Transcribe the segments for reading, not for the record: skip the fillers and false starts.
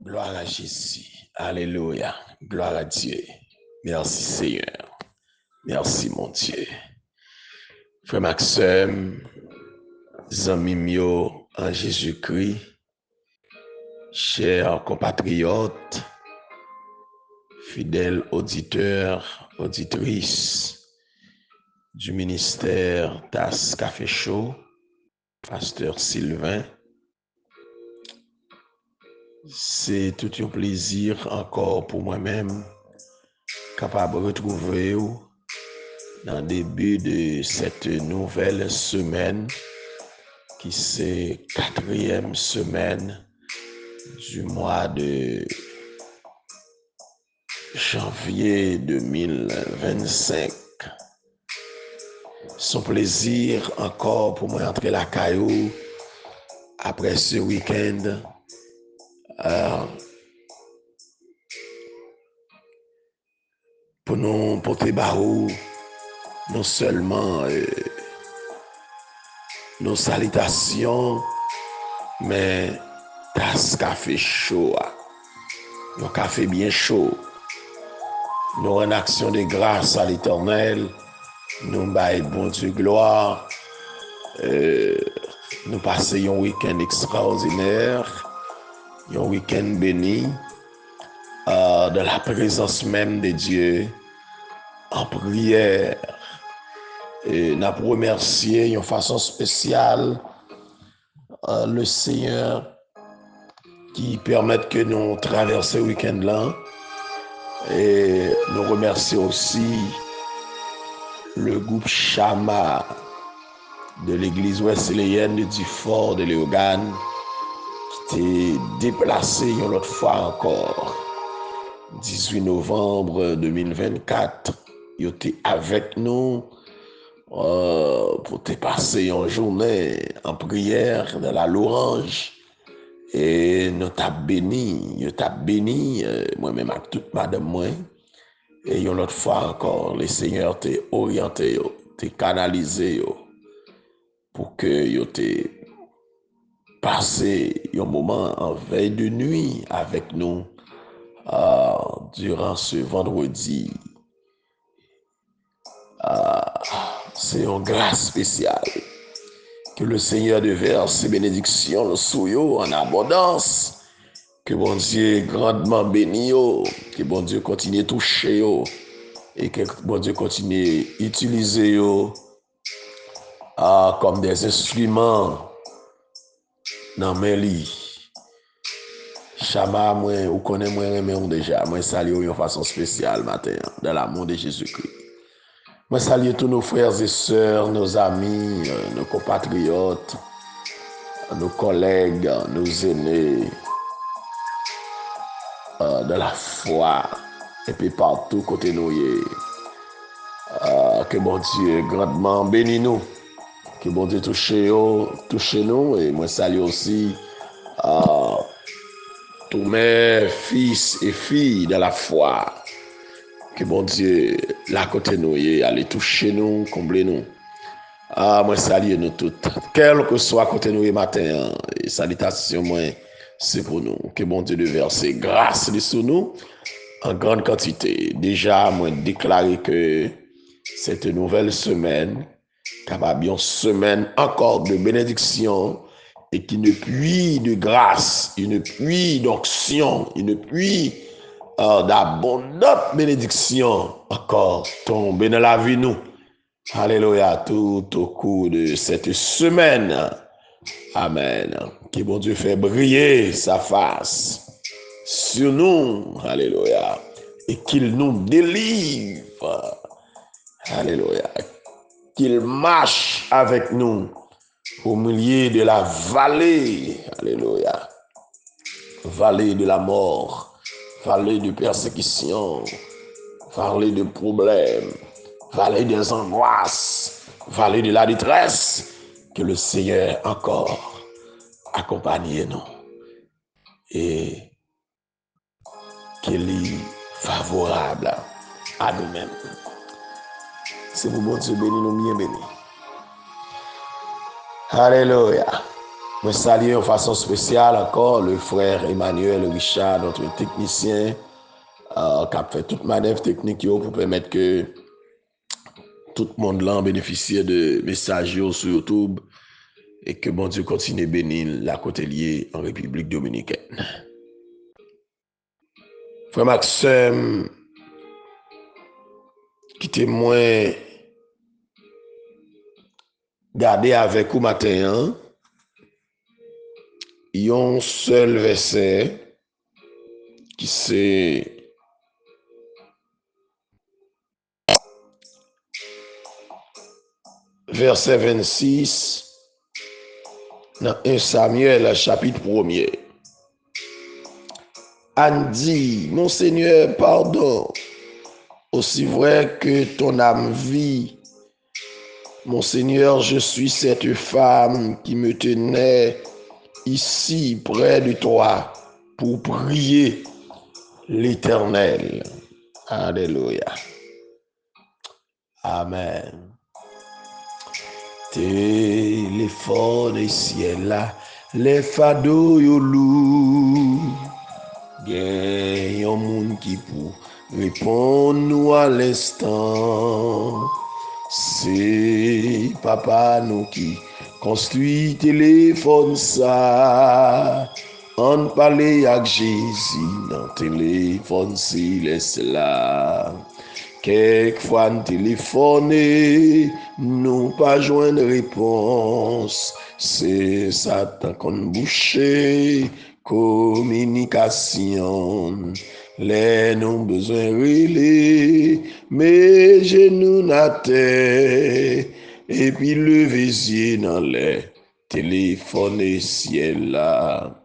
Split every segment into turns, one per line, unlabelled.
Gloire à Jésus. Alléluia. Gloire à Dieu. Merci Seigneur. Merci mon Dieu. Frère Maxime, amis mio en Jésus-Christ, chers compatriotes, fidèles auditeurs, auditrices du ministère TAS Café Chaud, Pasteur Sylvain, c'est tout un plaisir encore pour moi-même capable de retrouver vous dans le début de cette nouvelle semaine qui c'est 4e semaine du mois de janvier 2025. Son plaisir encore pour moi entrer la caillou après ce week-end pour nous porter barou non seulement nos salutations, mais tasse café chaud, un café bien chaud. Nous en action de grâce à l'Éternel, nous baillons bon Dieu gloire, nous passons un week-end extraordinaire, un week-end béni, de la présence même de Dieu, en prière. Et nous remercions d'une façon spéciale le Seigneur qui permet que nous traversions ce week-end-là. Et nous remercions aussi le groupe Chama de l'église wesleyenne du Fort de Léogane qui était déplacé une autre fois encore. 18 novembre 2024, ils étaient avec nous pour te passer une journée en prière de la louange. Et nous t'avons béni, moi-même avec toute madame moi. Et une autre fois encore, le Seigneur t'a orienté, t'a canalisé pour que tu passé un moment en veille de nuit avec nous durant ce vendredi. C'est une grâce spéciale que le Seigneur déverse ses bénédictions sur vous en abondance. Que bon Dieu grandement bénisse, que bon Dieu continue à toucher et que bon Dieu continue à utiliser comme des instruments dans mes lits. Chama, moi, ou connaît moi, mais on déjà, moi salue de façon spéciale matin, dans l'amour de Jésus-Christ. Moi salue tous nos frères et sœurs, nos amis, nos compatriotes, nos collègues, nos aînés, de la foi, et puis partout côté nous. Que bon Dieu grandement bénisse nous. Que bon Dieu touche nous. Et moi salue aussi tous mes fils et filles de la foi. Que bon Dieu, là côté nous, allez toucher nous, combler nous. Moi salue nous toutes. Quel que soit côté nous matin, et salutations, moi, c'est pour nous. Que bon Dieu de verser grâce sur nous en grande quantité. Déjà, moi déclarer que cette nouvelle semaine, capable une semaine encore de bénédiction et qui ne puise de grâce, une pluie d'onction, une pluie d'abondante bénédiction encore tomber dans la vie nous. Alléluia, tout au cours de cette semaine. Amen. Que bon Dieu fait briller sa face sur nous. Alléluia. Et qu'il nous délivre. Alléluia. Qu'il marche avec nous au milieu de la vallée. Alléluia. Vallée de la mort. Vallée de persécution. Vallée de problèmes. Vallée des angoisses. Vallée de la détresse. Que le Seigneur encore accompagne nous. Et qu'il est favorable à nous-mêmes. C'est pour bon Dieu béni, nous bien bénis. Alléluia. Je salue de façon spéciale encore le frère Emmanuel Richard, notre technicien, qui a fait toute manœuvre technique pour permettre que tout le monde là bénéficie de messages sur YouTube et que bon Dieu continue de bénir la côté liée en République dominicaine. Frère Maxime, qui témoin garder avec vous matin, il y a un seul verset qui c'est verset 26 dans 1 Samuel chapitre 1er. Anne dit, mon Seigneur, pardon, aussi vrai que ton âme vit. Mon Seigneur, je suis cette femme qui me tenait ici près de toi pour prier l'Éternel. Alléluia. Amen. Téléphone et ciel là, les fados yo lou. Gen yon moun qui pour répondre nous à l'instant. C'est papa nous qui construit téléphone ça. On parle avec Jésus dans téléphone si laisse là. Quelquefois nous téléphoner, nous pas joindre réponse. C'est Satan qu'on boucher, communication. Les nous besoin relais, mais genoux na terre, et puis lever dans les téléphones et ciel là.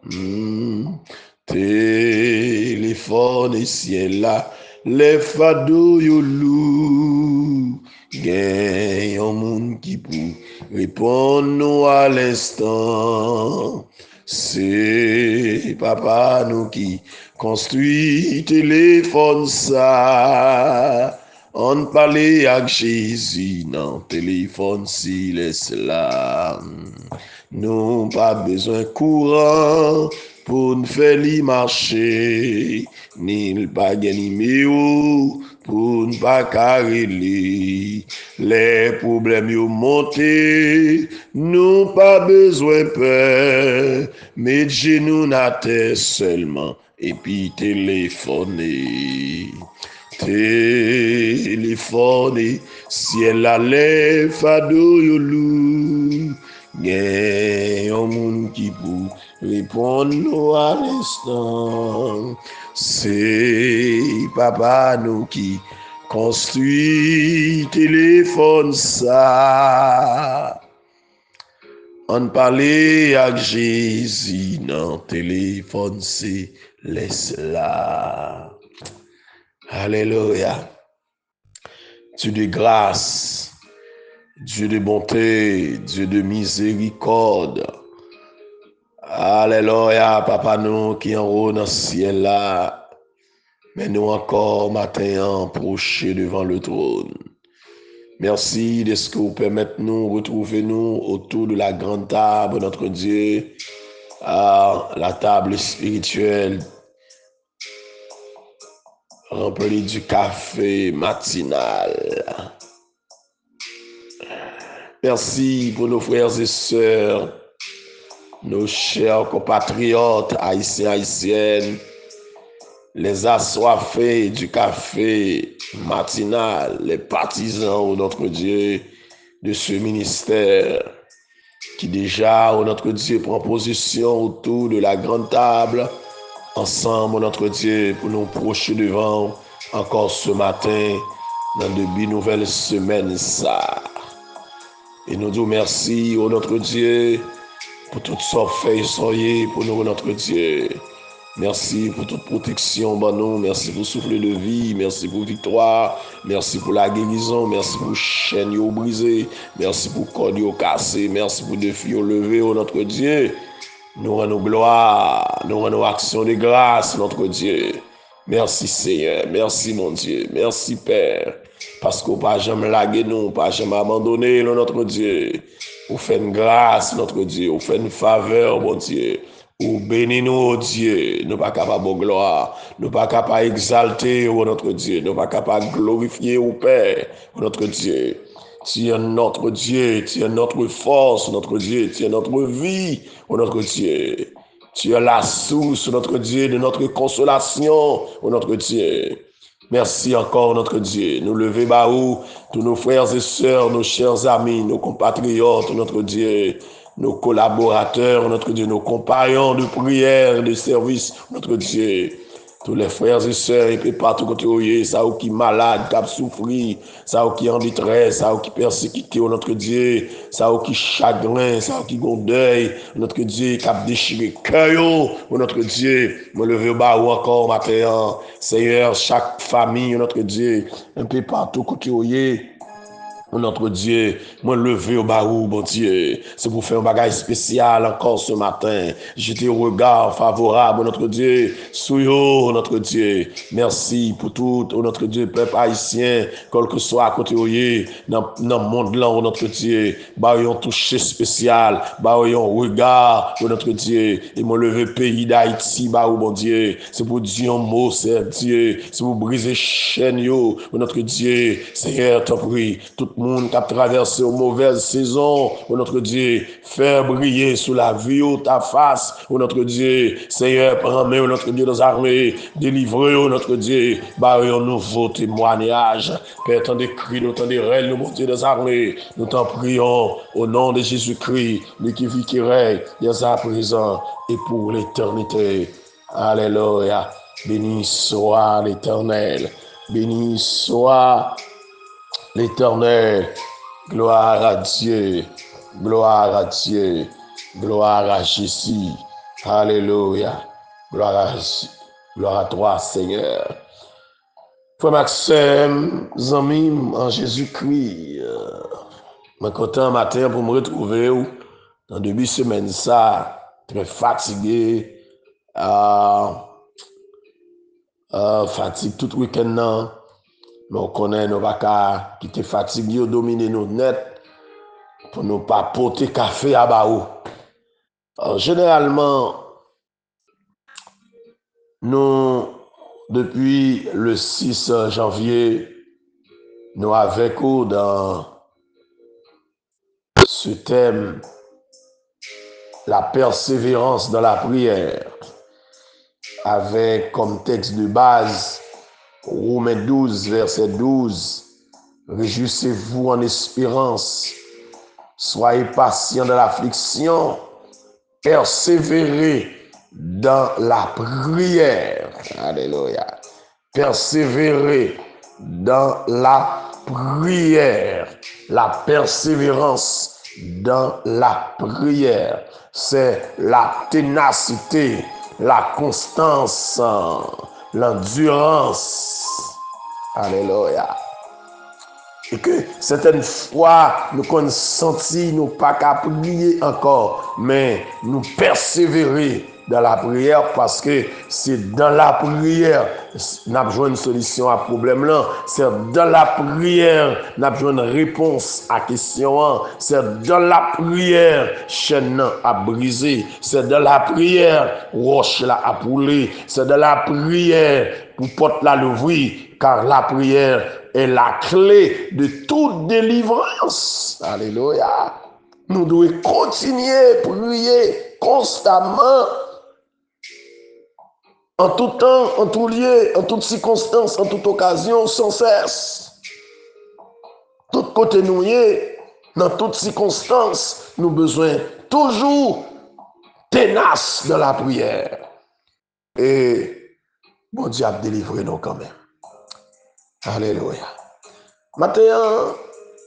Téléphone et ciel là. Les fados yo lou, gen yon moun qui pou répondre nous à l'instant. C'est papa nous qui construit téléphone ça. On parlait avec Jésus dans téléphone si laisse là. Nous pas besoin courant pour nous faire li marcher, ni pas gagner pour ne pas carrer. Les problèmes yo monté, nous pas besoin peur, mais genoux na terre seulement et puis téléphoner. Téléphoner, ciel la lève fado yo lou. Gen yon moun qui pou répondre nous à l'instant. C'est papa nous qui construit téléphone ça. On parlait avec Jésus dans téléphone c'est laisse là. Alléluia. Dieu de grâce, Dieu de bonté, Dieu de miséricorde. Alléluia, papa nous qui en haut dans le ciel là, mais nous encore matin approchés devant le trône. Merci de ce que vous permettez nous retrouver nous autour de la grande table, notre Dieu, à la table spirituelle, remplie du café matinal. Merci pour nos frères et sœurs, nos chers compatriotes haïtiens, haïtiennes, les assoiffés du café matinal, les partisans, oh notre Dieu, de ce ministère qui déjà, oh notre Dieu, prend position autour de la grande table, ensemble, oh notre Dieu, pour nous projeter devant encore ce matin dans de nouvelles semaines ça. Et nous disons merci, oh notre Dieu, pour toutes sortes de soyez pour nous, notre Dieu. Merci pour toute protection, bah nous. Merci pour souffler de vie. Merci pour victoire. Merci pour la guérison. Merci pour chaîne brisée. Merci pour corde cassé. Merci pour défi levé, oh notre Dieu. Nous rendons gloire. Nous rendons action de grâce, notre Dieu. Merci Seigneur. Merci mon Dieu. Merci Père. Parce qu'on pas jamais lagué nous, pas jamais abandonné, notre Dieu. Ou fait une grâce, notre Dieu. Ou fait une faveur, mon Dieu. Ou bénis-nous, oh Dieu. Nous pas capables de gloire. Nous pas capables d'exalter, oh notre Dieu. Nous pas capables de glorifier, oh Père, oh notre Dieu. Tu es notre Dieu. Tu es notre force, notre Dieu. Tu es notre vie, oh notre Dieu. Tu es la source, notre Dieu, de notre consolation, oh notre Dieu. Merci encore, notre Dieu. Nous lever Baou, tous nos frères et sœurs, nos chers amis, nos compatriotes, notre Dieu, nos collaborateurs, notre Dieu, nos compagnons de prière, de service, notre Dieu. Tous les frères et sœurs, et puis partout côté où il y a, ça qui est malade, qui a souffert, ça qui est en détresse, ça qui est persécuté, notre Dieu, ça qui est chagrin, ça qui est deuil, notre Dieu, qui a déchiré cœur, notre Dieu, me lever au bas ou encore matin, Seigneur, chaque famille, notre Dieu, un peu partout côté où il y a, notre Dieu, moi levé au barou, bon Dieu, c'est pour faire un bagage spécial encore ce matin. Jeter au regard favorable, notre Dieu, sur notre Dieu. Merci pour tout, notre Dieu, peuple haïtien, quel que soit à côté où dans le monde là, notre Dieu, bah un touché spécial, bah un regard, notre Dieu, et moi levé pays d'Haïti, bah bon Dieu, c'est pour dire un mot, c'est Dieu, c'est pour briser chaîne, notre Dieu, Seigneur, t'en prie, tout monde qui a traversé une mauvaise saison, oh notre Dieu, faire briller sous la vie ou ta face, oh notre Dieu, Seigneur, prends main, oh notre Dieu, dans l'armée, délivre, oh notre Dieu, barre un nouveau témoignage, Père, tant de cris, nous tant de rêves, nous, mon Dieu, dans l'armée, nous t'en prions, au nom de Jésus-Christ, lui qui vit, qui règne, dès à présent et pour l'éternité. Alléluia. Béni soit l'Éternel, béni soit l'Éternel, gloire à Dieu, gloire à Dieu, gloire à Jésus. Alléluia. Gloire à toi, Seigneur. Frère Maxime, amis en Jésus-Christ, je suis content matin pour me retrouver dans 2 semaines, ça, très fatigué, fatigue tout week-end, non. Mais on connaît nos vacances qui étaient fatigués, dominer nos net pour ne pas porter café à Baou. Généralement, nous, depuis le 6 janvier, nous avons dans ce thème la persévérance dans la prière, avec comme texte de base Romains 12, verset 12. Réjouissez-vous en espérance, soyez patients dans l'affliction, persévérez dans la prière. Alléluia. Persévérez dans la prière. La persévérance dans la prière, c'est la ténacité, la constance, l'endurance. Alléluia. Et que certaines fois, nous avons senti, nous pas qu'à prier encore, mais nous persévérer dans la prière parce que c'est dans la prière nous avons besoin une solution à ce problème-là. C'est dans la prière nous avons besoin une réponse à la question. C'est dans la prière chaîne à briser. C'est dans la prière roche là à pouler. C'est dans la prière pour porte la l'ouvrir, car la prière est la clé de toute délivrance. Alléluia. Nous devons continuer à prier constamment, en tout temps, en tout lieu, en toute circonstance, en toute occasion, sans cesse. Tout côté nous y est, dans toutes circonstances, nous avons besoin toujours tenace dans la prière. Et bon Dieu a délivré nous quand même. Alléluia. Maintenant,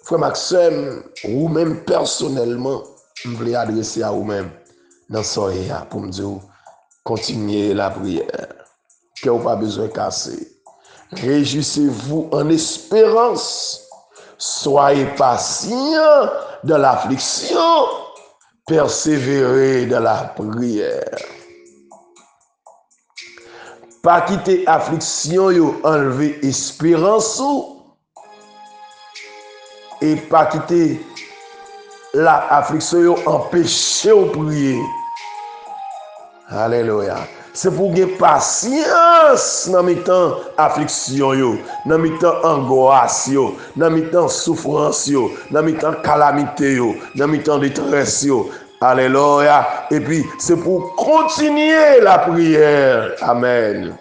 frère Maxime, ou même personnellement, je voulais adresser à vous-même dans ce soir pour me dire, continuez la prière, que vous n'avez pas besoin de casser. Réjouissez-vous en espérance, soyez patients dans l'affliction, persévérez dans la prière. Pas quitter affliction, yo enlever espérance et pas quitter la affliction empêche de prier. Alléluia. C'est pour gagner patience dans mes temps affliction, dans mes temps angoisse, dans mes temps souffrance, dans mes temps calamité, dans mes temps détresse. Alléluia. Et puis, c'est pour continuer la prière. Amen.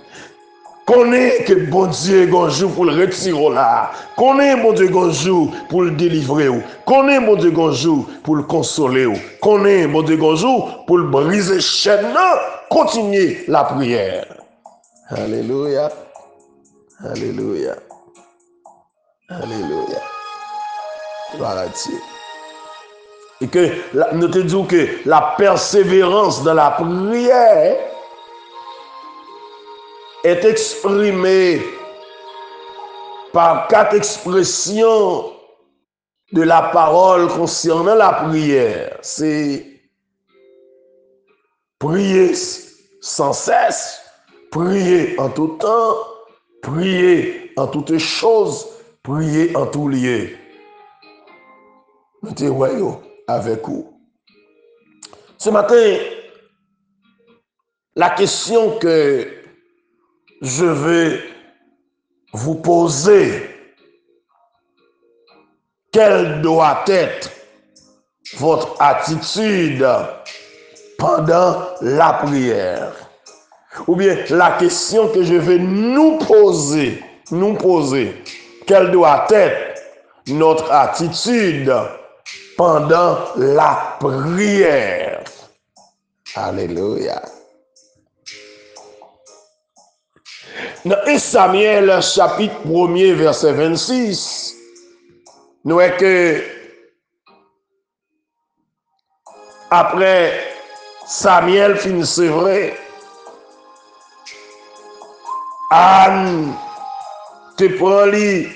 Connais que bon Dieu gonjou pour le retirer là. Connais bon Dieu gonjou pour le délivrer. Connais bon Dieu gonjou pour le consoler. Connais bon Dieu gonjou pour le briser chaîne. Continuez la prière. Alléluia. Alléluia. Alléluia. Gloire à Dieu. Et que nous te disons que la persévérance dans la prière est exprimée par 4 expressions de la parole concernant la prière. C'est prier sans cesse, prier en tout temps, prier en toutes choses, prier en tout lieu. Nous te voyons avec vous. Ce matin, la question que je vais vous poser, quelle doit être votre attitude pendant la prière? Ou bien la question que je vais nous poser, quelle doit être notre attitude pendant la prière? Alléluia. Dans 1 Samuel chapitre 1er verset 26, nous voyons que après Samuel finit c'est vrai, Anne te prend lui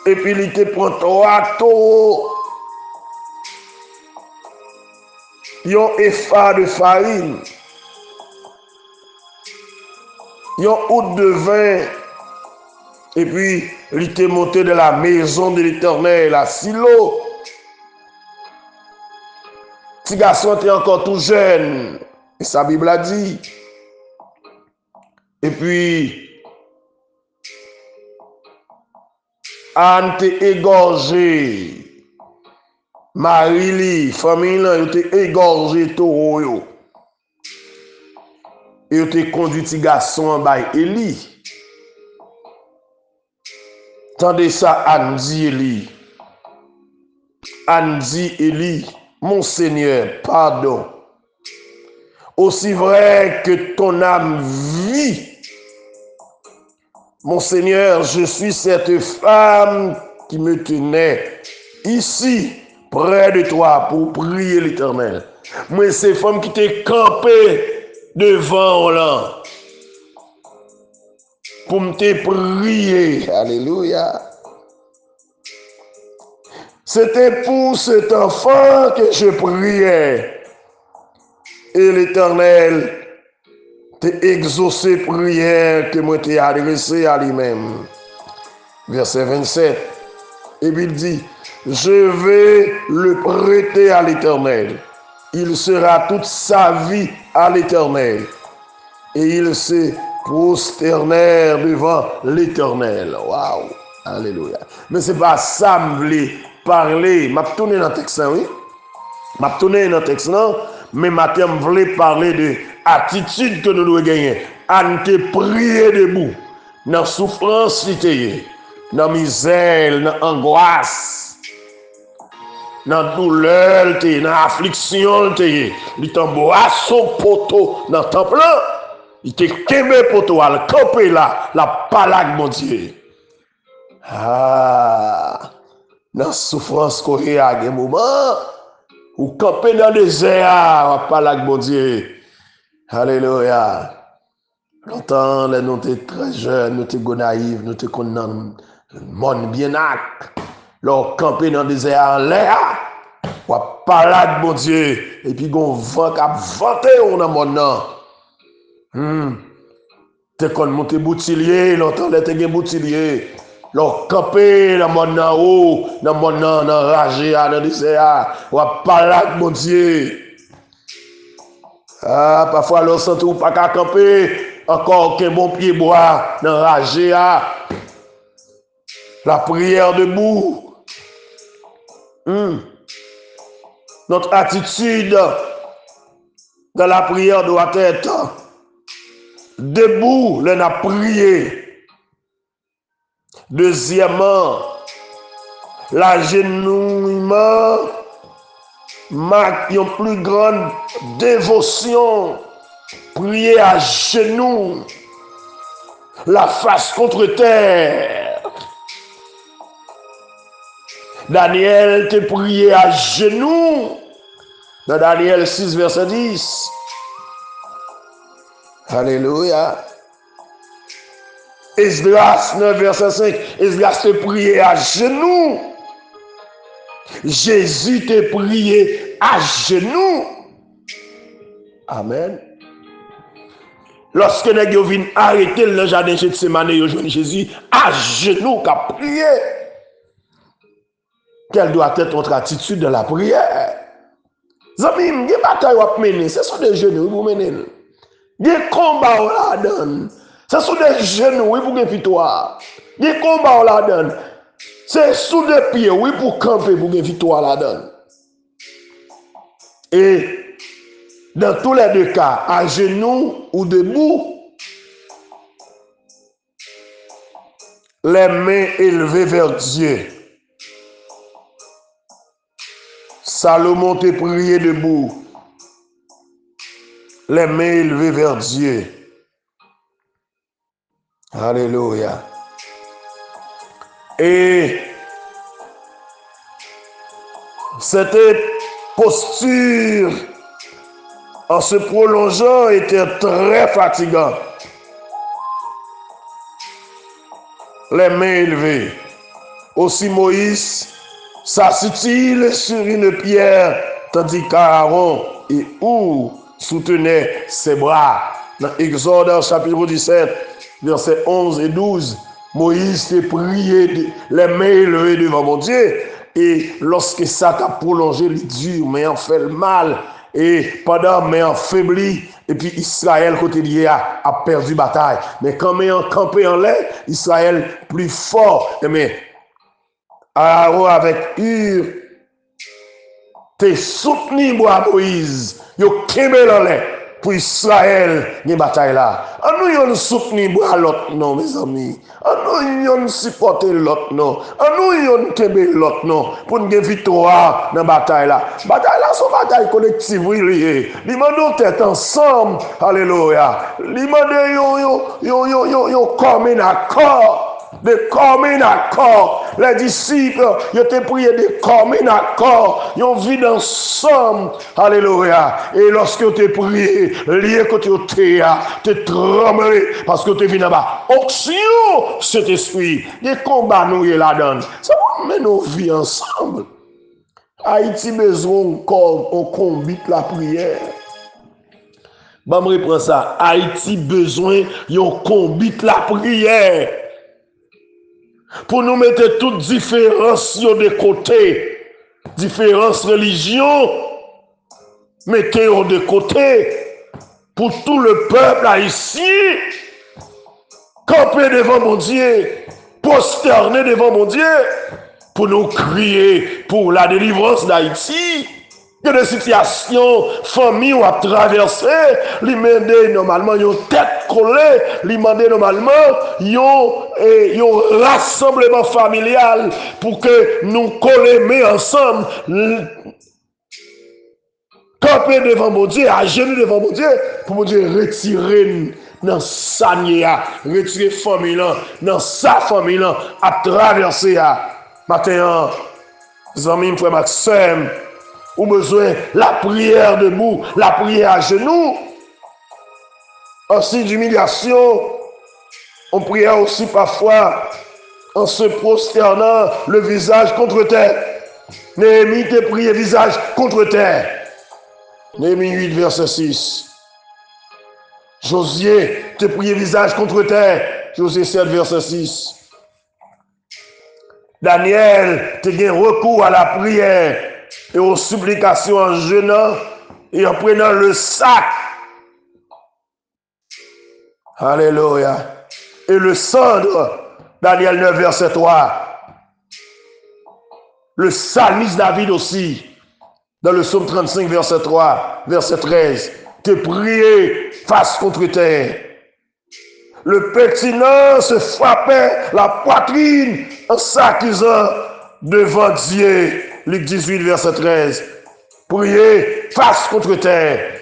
et puis il te prend trois taureaux, yon épha de farine, yon oud de vin, et puis il était monté de la maison de l'Éternel à Silo. Petit garçon était encore tout jeune, et sa Bible a dit. Et puis Anne était égorgée, Marie, famille là, était égorgée taureau. Et était conduit petit garçon en bas Élie. Tandis ça, Anne dit Élie, mon Seigneur, pardon. Aussi vrai que ton âme vit, mon Seigneur, je suis cette femme qui me tenait ici, près de toi, pour prier l'Éternel. Moi, c'est femme qui t'est campée devant là, pour me te prier. Alléluia. C'était pour cet enfant que je priais. Et l'Éternel t'a exaucé prière que moi t'ai adressée à lui-même. Verset 27. Et puis il dit, je vais le prêter à l'Éternel. Il sera toute sa vie à l'Éternel. Et il se prosternèrent devant l'Éternel. Waouh! Alléluia. Mais c'est pas ça que je voulais parler. Je vais tourner dans le texte, oui? Je vais tourner dans le texte, non? Mais maintenant, je voulais parler de l'attitude que nous devons gagner. À nous prier debout. Dans la souffrance, dans la misère, dans l'angoisse, dans la douleur, dans l'affliction. Il t'envoie son poteau dans le temple. Il te quémé poteau, il campé là, la palade, mon Dieu. Ah, dans la souffrance qu'on y a un moment, ou camper dans le désert, pas là, mon Dieu. Alléluia. Longtemps, nous étions très jeunes, nous étions naïfs, nous étions dans le monde bien acte. Là, camper dans le désert en l'air, ou pas là, mon Dieu. Et puis, on vent qui a vanté dans le monde. T'es qu'on monte boutillier, longtemps, t'es un boutillier. L'on campé dans mon en haut, dans mon enragé, dans le désert, ou à parler mon Dieu. Ah, parfois, l'on sent tout pas qu'à camper, encore qu'un bon pied bois, dans enragé, la prière debout. Notre attitude dans la prière doit être debout, l'on a prié. Deuxièmement, l'agenouillement marque une plus grande dévotion. Prier à genoux, la face contre terre. Daniel te prié à genoux dans Daniel 6, verset 10. Alléluia. Esdras 9, verset 5. Esdras te prié à genoux. Jésus te prié à genoux. Amen. Lorsque nous vient arrêter le jardin de Gethsémane, Jésus à genoux qui a prié. Quelle doit être notre attitude dans la prière? Zami, des batailles à mener, ce sont des genoux vous menez. Des combats on la donne. Ce sont des genoux oui pour gagner victoire. Des combats on la donne. C'est sous des pieds oui pour camper pour gagner victoire la donne. Et dans tous les deux cas, à genoux ou debout, les mains élevées vers Dieu. Salomon te prié debout, les mains élevées vers Dieu. Alléluia. Et cette posture, en se prolongeant, était très fatigante. Les mains élevées. Aussi Moïse s'assit-il sur une pierre, tandis qu'Aaron et Our soutenaient ses bras. Dans Exode chapitre 17, versets 11 et 12, Moïse s'est prié les mains élevées devant mon Dieu. Et lorsque ça a prolongé, les dur, mais en fait le mal. Et pendant mais en faibli, et puis Israël côté lié a perdu bataille. Mais quand mais en campé en l'air, Israël plus fort. Mais Aaron avec Hur, te soutenu moi Moïse, yo kemel en l'air pour Israël une bataille là. En nous yon soutenu moi l'autre non mes amis. En nous yon supporter l'autre non. En nous yon kemel l'autre non pour une victoire dans bataille là. Bataille là c'est bataille collective oui lié. Li mande tête ensemble. Alléluia. Li mande yo comme un accord. De commun accord. Les disciples, ils ont prié de commun accord. Ils ont vécu ensemble. Alléluia. Et lorsque tu as prié, lié que tu as tremblé parce que tu es venu là-bas. Oxio, cet esprit. Des combats nous là-dedans. Ça va mener nos vies ensemble. Haïti besoin on combat la prière. Bon, me reprend ça. Haïti besoin on combat la prière. Pour nous mettre toutes différences de côté, différentes religions, mettez-les de côté, pour tout le peuple haïtien, camper devant mon Dieu, prosterner devant mon Dieu, pour nous crier pour la délivrance d'Haïti. Il y a des situations, famille ou à traverser, li mende normalement yon tête collée, li mende normalement yon rassemblement familial pour que nous collions mais ensemble, camper devant mon Dieu, à genoux devant mon Dieu, pour mon Dieu retirer dans sa nia, retirer famille là, dans sa famille là, à traverser à matin, amis, frère Maxime. Ou besoin la prière debout, la prière à genoux. Aussi d'humiliation, on prie aussi parfois en se prosternant le visage contre terre. Néhémie te prie visage contre terre. Néhémie 8, verset 6. Josué te prie visage contre terre. Josué 7, verset 6. Daniel te gen recours à la prière et aux supplications en jeûnant et en prenant le sac. Alléluia. Et le cendre, Daniel 9, verset 3. Le psalmiste David aussi, dans le psaume 35, verset 3, verset 13, te prier face contre terre. Le pertinent se frappait la poitrine en s'accusant devant Dieu. Luc 18, verset 13. Prier face contre terre.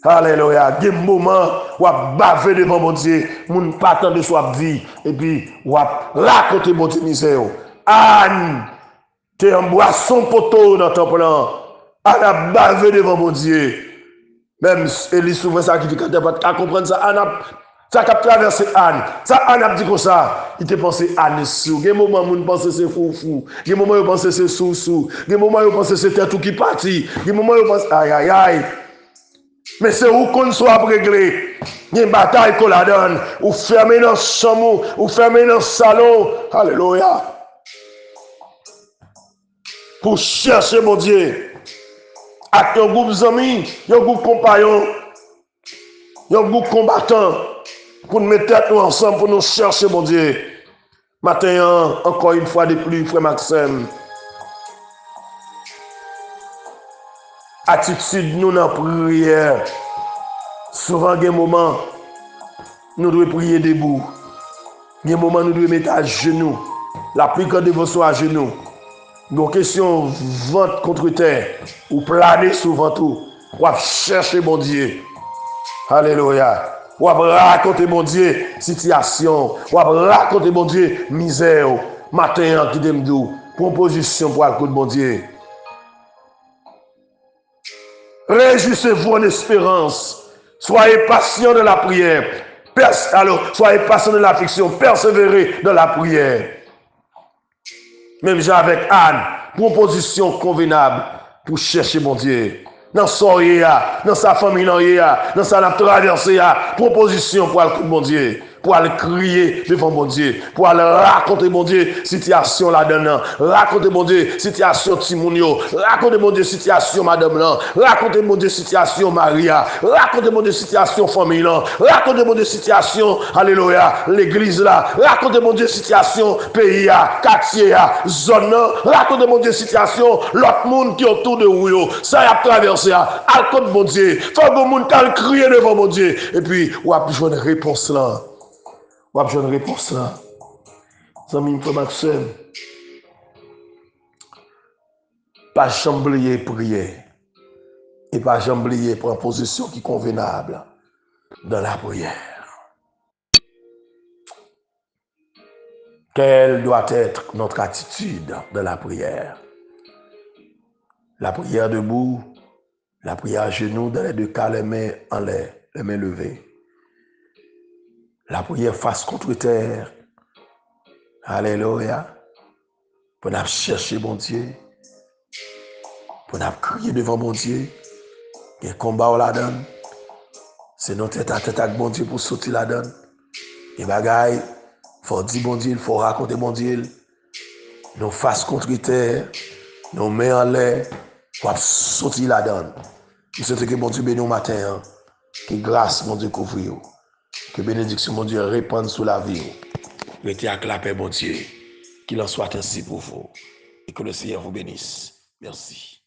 Alléluia. Des moments où on bavé devant mon Dieu, mon pas de soi vie, et puis on raconter mon Dieu misère. Anne, t'es en boisson poteau dans ton plan. Anne a bavé devant mon Dieu. Même Élie souvent sacrificateur, pas qu'à comprendre ça. Anne a ça qui a traversé Anne. Ça, Anne a dit comme ça. Il te pensé Anne sous. Il y a un moment où on pense c'est fou. Il y a un moment où on pense c'est sous. Il y a un moment où on pense c'est tout qui parti. Il y a un moment où on pense aïe aïe aïe. Mais c'est où qu'on soit réglé. Il y a une bataille qu'on la donne. Ou fermé dans le chambre, ou fermé dans le salon. Alléluia. Pour chercher mon Dieu. Avec un groupe d'amis, un groupe compagnon, un groupe combattant. Pour nous mettre nous ensemble, pour nous chercher mon Dieu. Matin, encore une fois de plus, frère Maxime. Attitude nous dans la prière. Souvent, il y a des moments, nous devons prier debout. Il y a des moments, nous devons mettre à genoux. La prière de dévotion à genoux. Nos questions vente contre terre. Ou planer souvent tout. Ou chercher mon Dieu. Alléluia. Ou raconter mon Dieu situation. Ou raconter mon Dieu misère. Matin, qui t'aime d'où. Proposition pour le mon Dieu. Réjouissez-vous en espérance. Soyez patients dans la prière. Alors, soyez patients dans l'affliction. Persévérez dans la prière. Même j'ai avec Anne, proposition convenable pour chercher mon Dieu. Dans son dans sa famille, dans sa traversée, proposition pour aller mon Dieu. Pour aller crier devant mon Dieu. Pour aller raconter mon Dieu situation là-dedans. Raconter mon Dieu situation Timonio. Raconter mon Dieu situation Madame là. Raconter mon Dieu situation Maria. Raconter mon Dieu situation famille là. Raconter mon Dieu situation, alléluia, l'église là. Raconter mon Dieu situation pays là, quartier là, zone là. Raconter mon Dieu situation l'autre monde qui est autour de vous. Ça y a traversé là. Raconte mon Dieu. Faut que le monde crier devant mon Dieu. Et puis, on a besoin de réponse là. On a besoin de réponse là. Zami, frère Maxime, pas jamblier prier. Et pas jamblier pour une position qui est convenable dans la prière. Quelle doit être notre attitude dans la prière? La prière debout, la prière à genoux, dans les deux cas, les mains en l'air, les mains levées. La prière face contre terre. Alléluia. Pour nous chercher mon Dieu. Pour nous crier devant mon Dieu. Il y a un combat la donne. C'est notre tête à tête avec mon Dieu pour sortir la donne. Et bagaille, il faut dire mon Dieu, il faut raconter mon Dieu. Nous face contre terre. Nous mains en l'air. Pour sortir la donne. Je souhaite que mon Dieu bénisse au matin. Que grâce mon Dieu couvre. Que bénédiction, mon Dieu, répande sur la vie. Mettez à la paix, mon Dieu. Qu'il en soit ainsi pour vous. Et que le Seigneur vous bénisse. Merci.